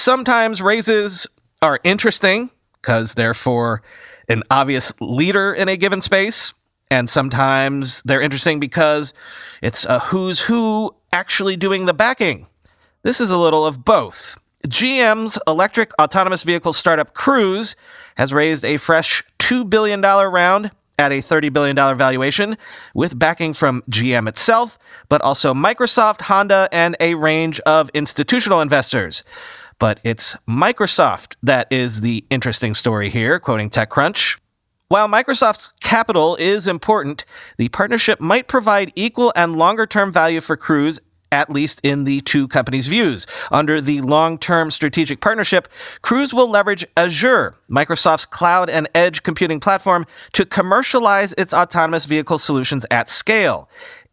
Sometimes raises are interesting because they're for an obvious leader in a given space, and sometimes they're interesting because it's a who's who actually doing the backing. This is a little of both. GM's electric autonomous vehicle startup Cruise has raised a fresh $2 billion round at a $30 billion valuation, with backing from GM itself, but also Microsoft, Honda, and a range of institutional investors. But it's Microsoft that is the interesting story here, quoting TechCrunch. While Microsoft's capital is important, the partnership might provide equal and longer-term value for Cruise, at least in the two companies' views. Under the long-term strategic partnership, Cruise will leverage Azure, Microsoft's cloud and edge computing platform, to commercialize its autonomous vehicle solutions at scale.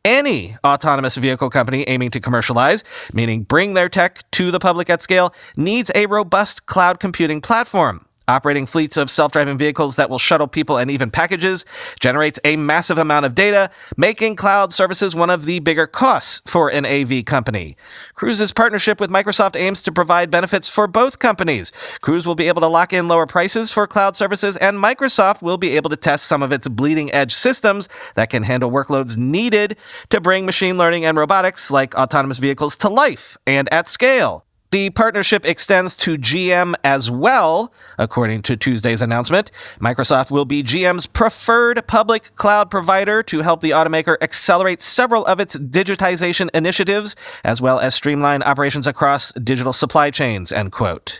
Any autonomous vehicle company aiming to commercialize, meaning bring their tech to the public at scale, needs a robust cloud computing platform. Operating fleets of self-driving vehicles that will shuttle people and even packages generates a massive amount of data, making cloud services one of the bigger costs for an AV company. Cruise's partnership with Microsoft aims to provide benefits for both companies. Cruise will be able to lock in lower prices for cloud services, and Microsoft will be able to test some of its bleeding-edge systems that can handle workloads needed to bring machine learning and robotics like autonomous vehicles to life and at scale. The partnership extends to GM as well. According to Tuesday's announcement, Microsoft will be GM's preferred public cloud provider to help the automaker accelerate several of its digitization initiatives, as well as streamline operations across digital supply chains, end quote.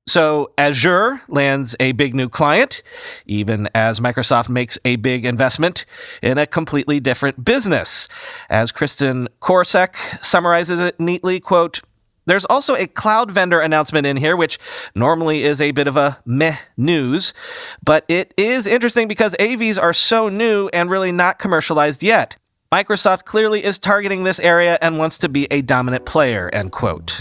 So Azure lands a big new client, even as Microsoft makes a big investment in a completely different business. As Kristen Korsek summarizes it neatly, quote, "There's also a cloud vendor announcement in here, which normally is a bit of a meh news, but it is interesting because AVs are so new and really not commercialized yet. Microsoft clearly is targeting this area and wants to be a dominant player," end quote.